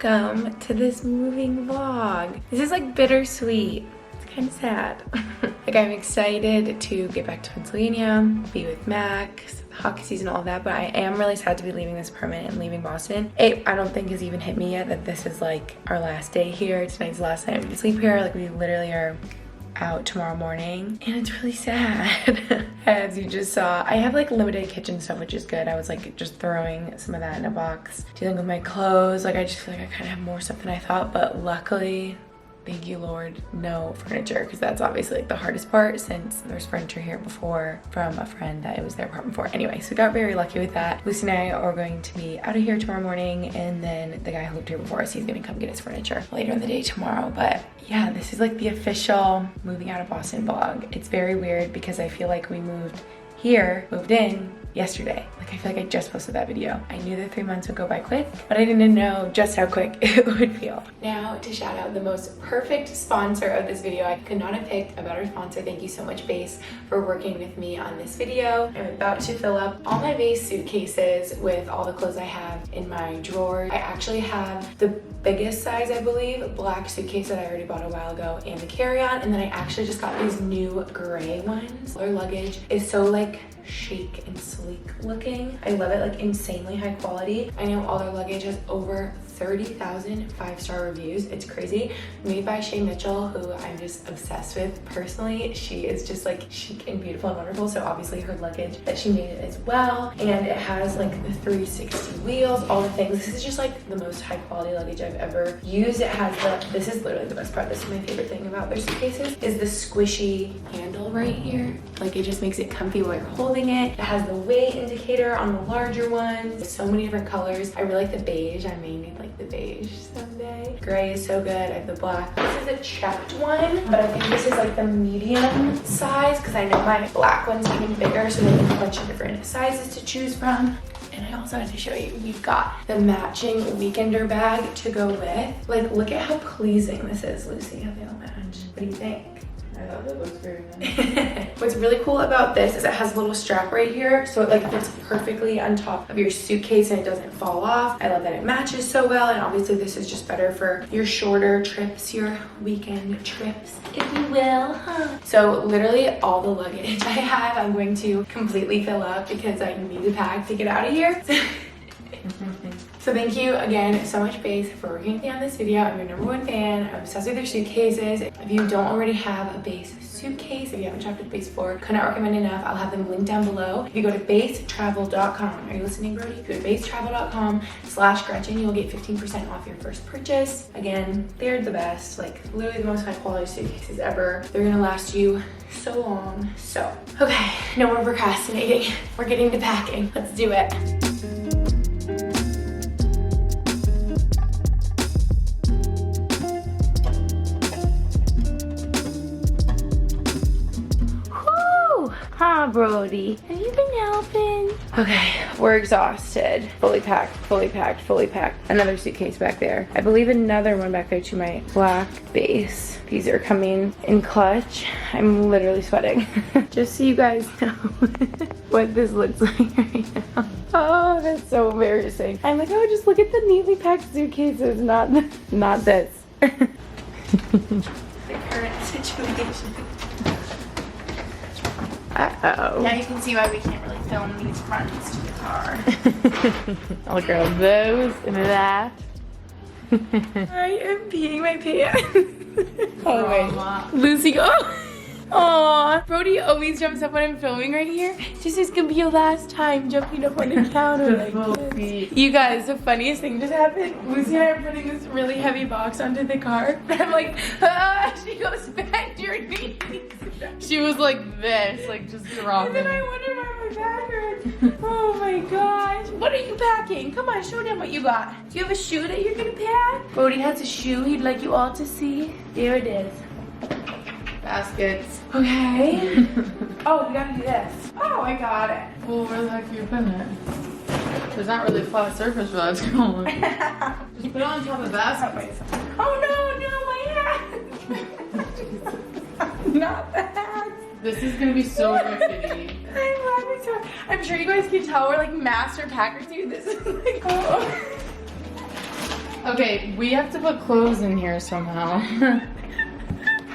welcome to this moving vlog. This is like bittersweet. It's kind of sad. Like, I'm excited to get back to Pennsylvania, be with Max, hockey season, all of that, but I am really sad to be leaving this apartment and leaving Boston. I don't think has even hit me yet that this is like our last day here. Tonight's the last night we sleep here. Like, we literally are out tomorrow morning, and it's really sad. As you just saw, I have like limited kitchen stuff, which is good. I was like just throwing some of that in a box, dealing with my clothes. Like, I just feel like I kind of have more stuff than I thought, but luckily, thank you Lord, no furniture, because that's obviously like the hardest part, since there's furniture here before from a friend that it was their apartment for. Anyway, so we got very lucky with that. Lucy and I are going to be out of here tomorrow morning, and then the guy who lived here before us, he's gonna come get his furniture later in the day tomorrow. But yeah, this is like the official moving out of Boston vlog. It's very weird because I feel like we moved in yesterday. Like, I feel like I just posted that video. I knew that 3 months would go by quick, but I didn't know just how quick it would feel. Now, to shout out the most perfect sponsor of this video. I could not have picked a better sponsor. Thank you so much, Base, for working with me on this video. I'm about to fill up all my Base suitcases with all the clothes I have in my drawer. I actually have the biggest size, I believe, black suitcase that I already bought a while ago, and the carry-on, and then I actually just got these new gray ones. Their luggage is so like chic and sleek looking. I love it, like insanely high quality. I know all their luggage has over 30,000 5-star reviews. It's crazy. Made by Shay Mitchell, who I'm just obsessed with personally. She is just like chic and beautiful and wonderful. So obviously her luggage that she made it as well. And it has like the 360 wheels, all the things. This is just like the most high quality luggage I've ever used. It has this is literally the best part. This is my favorite thing about their suitcases, is the squishy handle right here. Like, it just makes it comfy while you're holding it. It has the weight indicator on the larger ones. So many different colors. I really like the beige. I may need like the beige someday. Gray is so good. I have the black. This is a checked one, but I think this is like the medium size, because I know my black one's even bigger, so they have a bunch of different sizes to choose from. And I also had to show you, we've got the matching weekender bag to go with. Like, look at how pleasing this is, Lucy, how they all match. What do you think? I thought that looks very nice. What's really cool about this is it has a little strap right here, so it like fits perfectly on top of your suitcase and it doesn't fall off. I love that it matches so well, and obviously this is just better for your shorter trips, your weekend trips, if you will. So literally all the luggage I have, I'm going to completely fill up because I need to pack to get out of here. So thank you again so much, Base, for working with me on this video. I'm your #1 fan. I'm obsessed with their suitcases. If you don't already have a Base suitcase, if you haven't shopped with Base before, could not recommend enough. I'll have them linked down below. If you go to basetravel.com, are you listening, Brody? If you go to basetravel.com/Gretchen, you'll get 15% off your first purchase. Again, they're the best. Like, literally the most high quality suitcases ever. They're gonna last you so long. So, okay, no more procrastinating. We're getting to packing. Let's do it. Huh, Brody? Have you been helping? Okay, we're exhausted. Fully packed, fully packed, fully packed. Another suitcase back there. I believe another one back there to my black Base. These are coming in clutch. I'm literally sweating. Just so you guys know what this looks like right now. Oh, that's so embarrassing. I'm like, oh, just look at the neatly packed suitcases, not this. The current situation. Uh-oh. Now you can see why we can't really film these fronts to the car. I'll grab those and that. I am peeing my pants. Oh wait. Lucy, Aw, Brody always jumps up when I'm filming right here. Just this could be your last time jumping up on the counter like this. You guys, the funniest thing just happened. Lucy and I are putting this really heavy box onto the car. And I'm like, she goes back to your knees. She was like this, like just dropping. And then I wonder why my back hurts. Oh my gosh. What are you packing? Come on, show them what you got. Do you have a shoe that you're gonna pack? Brody has a shoe he'd like you all to see. There it is. Baskets. Okay. Oh, we gotta do this. Oh, I got it. Well, where the heck are you putting it? There's not really a flat surface for that to go on. Just put it on top of the basket. Oh no, my hat. Not the hat. This is gonna be so rickety. I'm laughing so hard. I'm sure you guys can tell we're like master packers here. This is like, oh. Okay, we have to put clothes in here somehow.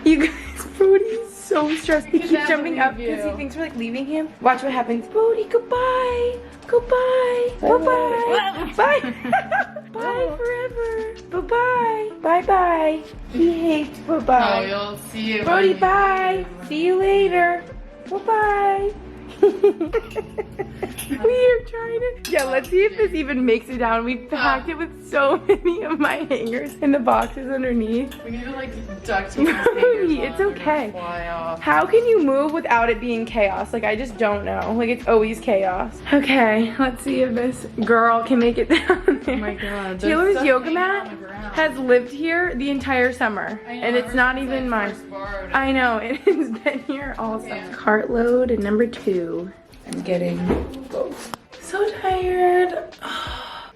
You guys, Brody's so stressed. He keeps never jumping up leave because he you. thinks we're like leaving him. Watch what happens. Brody, goodbye. Goodbye. Bye-bye. Bye. Bye forever. Bye-bye. Bye-bye. He hates bye-bye. Oh, you'll see you. Brody, when you bye. do. See you later. Bye-bye. We are trying to. Yeah, let's see if this even makes it down. We packed it with so many of my hangers in the boxes underneath. We need to like duct tape. Brody, it's okay. Fly off. How can you move without it being chaos? Like, I just don't know. Like, it's always chaos. Okay, let's see if this girl can make it down there. Oh my god. Taylor's yoga mat has lived here the entire summer. And it's not even mine. I know, it has been here all summer. Cartload and number 2. I'm getting both. So tired.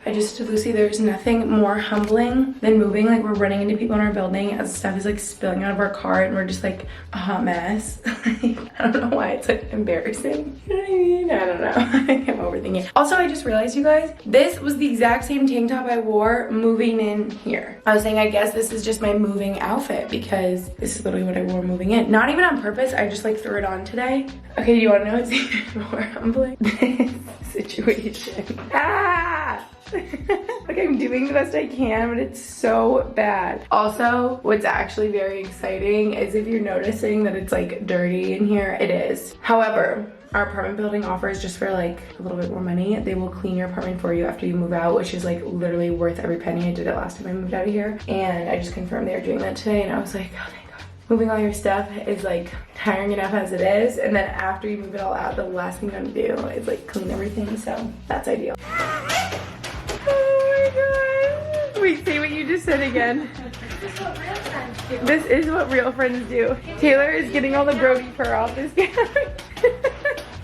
I just told Lucy there's nothing more humbling than moving. Like, we're running into people in our building as stuff is like spilling out of our cart and we're just like a hot mess. I don't know why it's like embarrassing. You know what I mean? I don't know. I'm overthinking it. Also, I just realized, you guys, this was the exact same tank top I wore moving in here. I was saying, I guess this is just my moving outfit because this is literally what I wore moving in. Not even on purpose. I just like threw it on today. Okay, do you want to know what's even more humbling? This situation. Ah! Like, I'm doing the best I can, but it's so bad. Also, what's actually very exciting is if you're noticing that it's like dirty in here, it is. However, our apartment building offers, just for like a little bit more money, they will clean your apartment for you after you move out, which is like literally worth every penny. I did it last time I moved out of here, and I just confirmed they were doing that today, and I was like, oh thank God. Moving all your stuff is like tiring enough as it is, and then after you move it all out, the last thing you want to do is like clean everything, so that's ideal. Oh my God. Wait, say what you just said again. This is what real friends do. This is what real friends do. Taylor is getting all the Brody fur off this guy.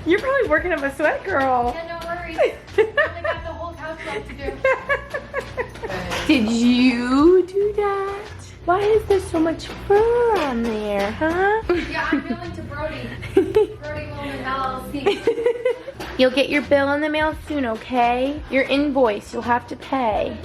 You're probably working up a sweat, girl. Yeah, no worries. I only got the whole couch left to do. Did you do that? Why is there so much fur on there, huh? Yeah, I'm billing to Brody. Brody Woman LLC. You'll get your bill in the mail soon, okay? Your invoice, you'll have to pay.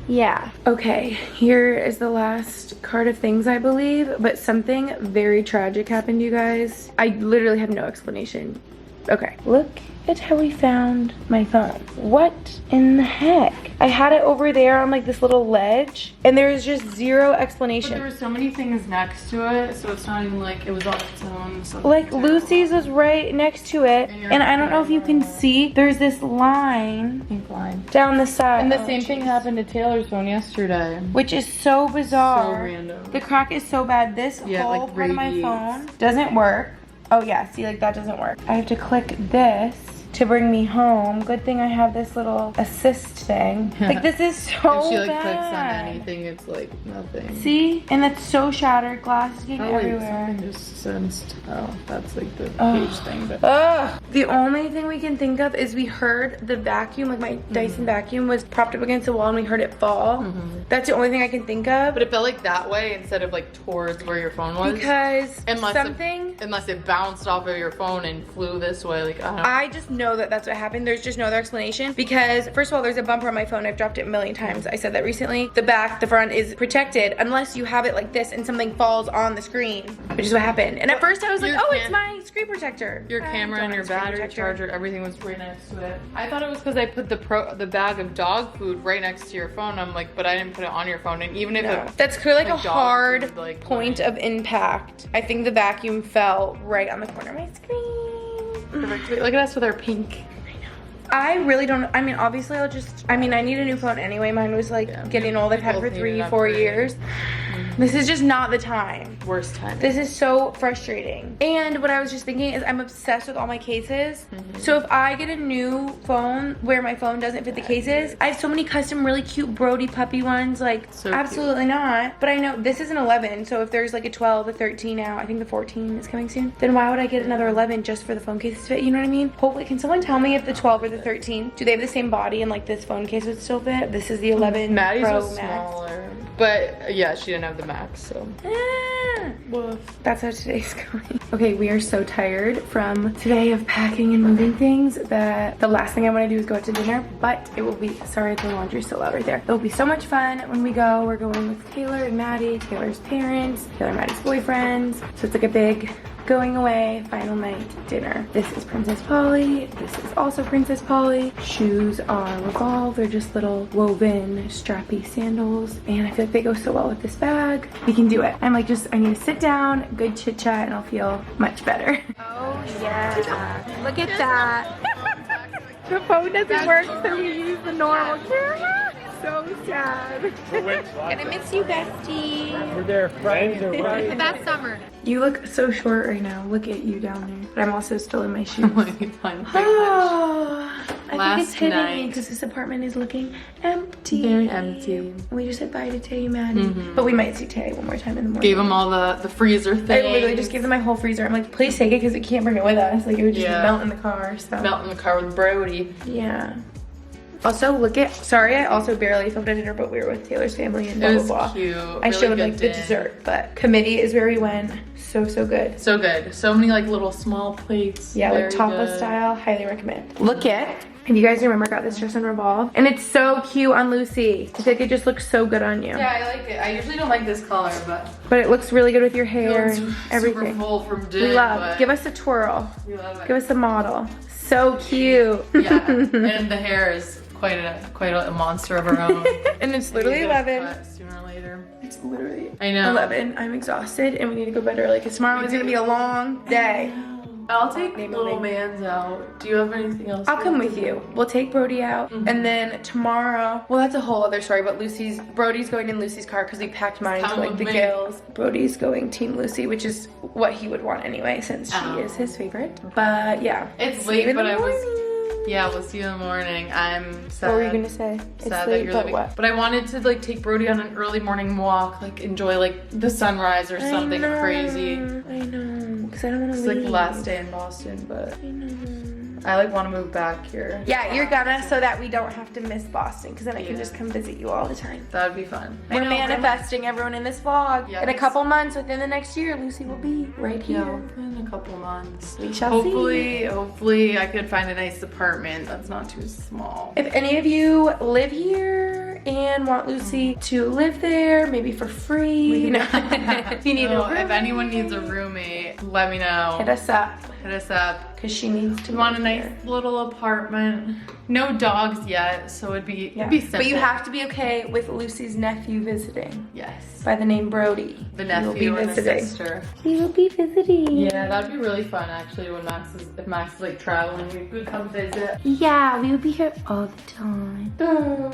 Yeah. Okay, here is the last card of things, I believe, but something very tragic happened, you guys. I literally have no explanation. Okay, look at how we found my phone. What in the heck? I had it over there on like this little ledge, and there was just zero But explanation. there were so many things next to it, so it's not even like it was on its own. So Like, Lucy's was right next to it, and I don't know if you can see, there's this line pink line. down the side. And the same thing happened to Taylor's phone yesterday. Which is so bizarre. So random. The crack is so bad. This Yeah, whole like part of my radiates. phone doesn't work. Oh yeah, see, like that doesn't work. I have to click this to bring me home. Good thing I have this little assist thing. Like, this is so If she like bad. clicks on anything, it's like nothing. See? And that's so shattered. Glass is getting Oh wait, everywhere. something just sensed. Oh, that's like the Oh. page thing. But Ugh. The only thing we can think of is we heard the vacuum, like my Dyson vacuum was propped up against the wall and we heard it fall. That's the only thing I can think of. it felt like that way instead of like towards where your phone was. Because Unless unless it bounced off of your phone and flew this way, like I don't know. I just know that that's what happened. There's just no other explanation because first of all, there's a bumper on my phone. I've dropped it a million times. I said that recently. The back, the front is protected unless you have it like this and something falls on the screen, which is what happened. And at first I was like, Your oh, it's my screen protector. Your camera and your battery charger, everything was right next to it. I thought it was because I put the bag of dog food right next to your phone. I'm like, but I didn't put it on your phone. And even if No. it, That's clearly like like a dog hard food, like, point of impact. I think the vacuum fell right on the corner of my screen. look at us with our pink. I really don't, I mean, obviously I'll just, I mean, I need a new phone anyway. Mine was like getting old. I've had it for both need an 3-4 upgrade. years. This is just not the time. Worst time. This is so frustrating. And what I was just thinking is I'm obsessed with all my cases. So if I get a new phone where my phone doesn't fit the cases, I have so many custom really cute Brody puppy ones. Like, So absolutely not. But I know this is an 11. So if there's like a 12, a 13 now, I think the 14 is coming soon. Then why would I get another 11 just for the phone cases to fit? You know what I mean? Hopefully, can someone tell me if the 12 or the 13, do they have the same body and like this phone case would still fit? This is the 11 Maddie's Pro was Max. smaller. But yeah, she didn't have the max, so. Ah. Woof. That's how today's going. Okay, we are so tired from today of packing and moving things that the last thing I want to do is go out to dinner, but it will be, sorry, the laundry's still out right there. It will be so much fun when we go. We're going with Taylor and Maddie, Taylor's parents, Taylor and Maddie's boyfriends. So it's like a big going away final night dinner. This is Princess Polly. This is also Princess Polly. Shoes are Revolve. They're just little woven strappy sandals, and I feel like they go so well with this bag. We can do it. I'm like, just, I need to sit down, good chit chat, and I'll feel much better. Oh yeah, look at that. The phone doesn't work, so we use the normal camera. So sad. Gonna miss you, bestie. We're there Friday or Friday. That's summer. You look so short right now. Look at you down there. But I'm also still in my shoes. Oh, I think it's hitting me because this apartment is looking empty. Very empty. We just said bye to Tay and Maddie. But we might see Tay one more time in the morning. Gave them all the freezer things. I literally just gave them my whole freezer. I'm like, please take it because we can't bring it with us. Like, it would just melt in the car. So. Melt in the car with Brody. Yeah. Also, look at, sorry, I also barely filmed a dinner, but we were with Taylor's family and blah, It was blah, blah. cute. I Really showed good like the din. dessert, but committee is where we went. So good. So good. So many like little small plates. Yeah, like Very tapas good. style, highly recommend. Look at, if you guys remember, I got this dress on Revolve, and it's so cute on Lucy. I think it just looks so good on you. Yeah, I like it. I usually don't like this color, but But it looks really good with your hair it's and super everything. full from We din, love. but Give us a twirl. we love it. Give us a model. So cute. Yeah, and the hair is quite a monster of her own. And it's literally We get it 11. cut Sooner or later. It's literally I know. 11. I'm exhausted and we need to go bed early because tomorrow is gonna be a long day. I'll take Name little moving. man's out. Do you have anything else? I'll come with you. We'll take Brody out, and then tomorrow, well, that's a whole other story, but Brody's going in Lucy's car because we packed mine Come to like with the me. gills. Brody's going Team Lucy, which is what he would want anyway, since she is his favorite. But yeah. It's See you late, in the but morning. Yeah, we'll see you in the morning. I'm sad. What were you gonna say? It's Sad that late, you're but leaving. what? But I wanted to like take Brody on an early morning walk, like enjoy like the sunrise or something crazy. I know, because I don't want to It's leave. like the last day in Boston, but I know. I like want to move back here. Yeah, you're gonna, so that we don't have to miss Boston, because then I can just come visit you all the time. That'd be fun. We're manifesting everyone in this vlog. Yes. In a couple months, within the next year, Lucy will be right Yeah, here. in a couple months. We shall see. Hopefully I could find a nice apartment that's not too small. If any of you live here and want Lucy to live there, maybe for free, you know, if you need a roommate, if anyone needs a roommate, let me know. hit us up, Hit us up. because she needs to We want a live nice there. little apartment. No dogs yet, so it'd be simple. But you have to be okay with Lucy's nephew visiting, Yes. by the name Brody. The He will be nephew and the visiting. sister. He will be visiting. Yeah, that'd be really fun actually when if Max is like traveling, we could come visit. Yeah, we will be here all the time.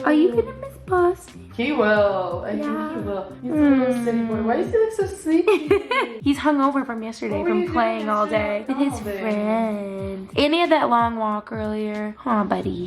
Are you gonna miss Boston? He will. I think he will. He's a little city boy. Why is he look so sleepy? He's hungover from yesterday What were from you playing doing all yesterday? day with his All day. friends. And he had that long walk earlier. Aw, buddy.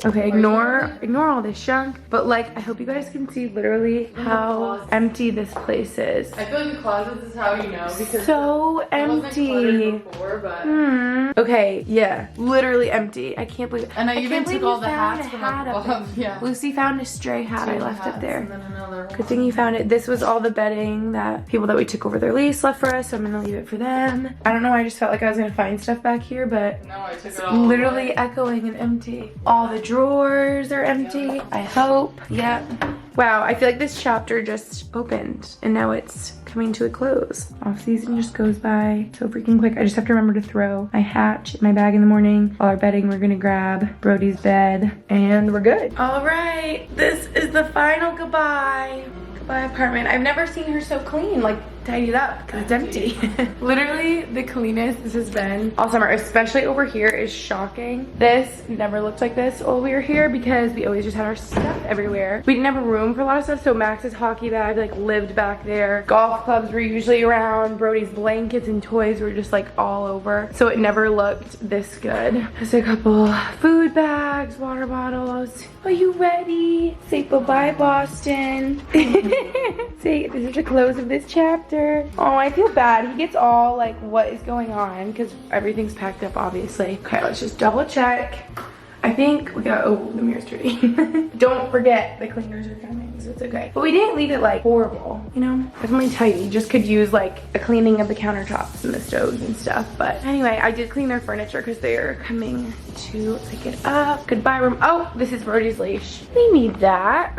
Okay, ignore all this junk. But like, I hope you guys can see literally how closet. empty this place is. I feel like the closet is how you know because So it wasn't empty. cluttered before, but Okay, yeah, literally empty. I can't believe. and I can't even believe took all you the found hats a from hat up up above. Yeah. Lucy found a stray hat. I Two left it hats there. and then another Good thing you found it. This was all the bedding that people that we took over their lease left for us, so I'm gonna leave it for them. I don't know, I just felt like I was gonna find stuff back here, but No, I took it's it all literally away. echoing and empty. All the drawers are empty, I hope. Yep. Wow, I feel like this chapter just opened and now it's coming to a close. Off season just goes by so freaking quick. I just have to remember to throw my hat in my bag in the morning. All our bedding we're gonna grab, Brody's bed, and we're good. All right, this is the final goodbye. Goodbye apartment. I've never seen her so clean, like tidied up, because it's empty. Literally the cleanest this has been all summer, especially over here is shocking. This never looked like this while we were here because we always just had our stuff everywhere. We didn't have a room for a lot of stuff, so Max's hockey bag like lived back there. Golf clubs were usually around. Brody's blankets and toys were just like all over. So it never looked this good. Just a couple food bags, water bottles. Are you ready? Say bye-bye, Boston. Say, this is the close of this chapter. Oh, I feel bad. He gets all like what is going on because everything's packed up, obviously. Okay, let's just double check. I think we got, oh, the mirror's dirty. Don't forget the cleaners are coming, so it's okay. But we didn't leave it like horrible, you know? Definitely tidy. Just could use like a cleaning of the countertops and the stoves and stuff. But anyway, I did clean their furniture because they're coming to pick it up. Goodbye room. Oh, this is Brody's leash. We need that.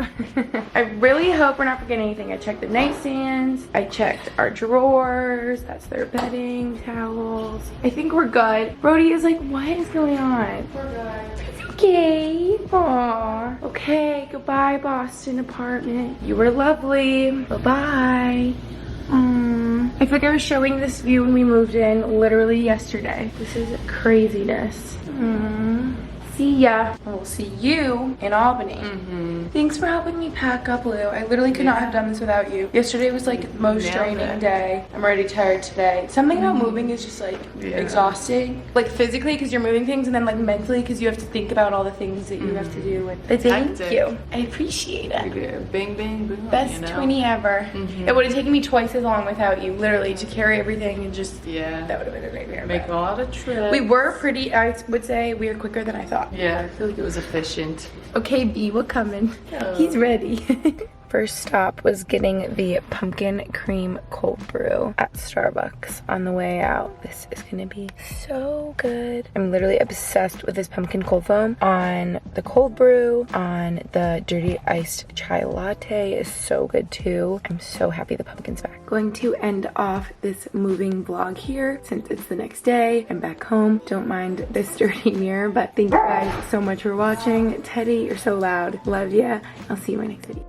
I really hope we're not forgetting anything. I checked the nightstands. I checked our drawers. That's their bedding, towels. I think we're good. Brody is like, what is going on? Poor guy. Okay. Aww. Okay, goodbye, Boston apartment. You were lovely. Bye-bye. I feel like I was showing this view when we moved in literally yesterday. This is craziness. See ya. We'll see you in Albany. Thanks for helping me pack up, Lou. I literally could not have done this without you. Yesterday was like the most draining day. I'm already tired today. Something about moving is just like exhausting. Like physically because you're moving things, and then like mentally because you have to think about all the things that you have to do. But thank you. I appreciate it. You did. Bing, bing, boom. Best you know? 20 ever. It would have taken me twice as long without you, literally, to carry everything and just, that would have been a nightmare. Make a lot of trips. We were pretty, I would say, we were quicker than I thought. Yeah, I feel like it was efficient. Okay, B, we're coming. Oh. He's ready. First stop was getting the pumpkin cream cold brew at Starbucks on the way out. This is gonna be so good. I'm literally obsessed with this pumpkin cold foam on the cold brew, on the dirty iced chai latte is so good too. I'm so happy the pumpkin's back. Going to end off this moving vlog here since it's the next day. I'm back home. Don't mind this dirty mirror, but thank you guys so much for watching. Teddy, you're so loud. Love ya. I'll see you in my next video.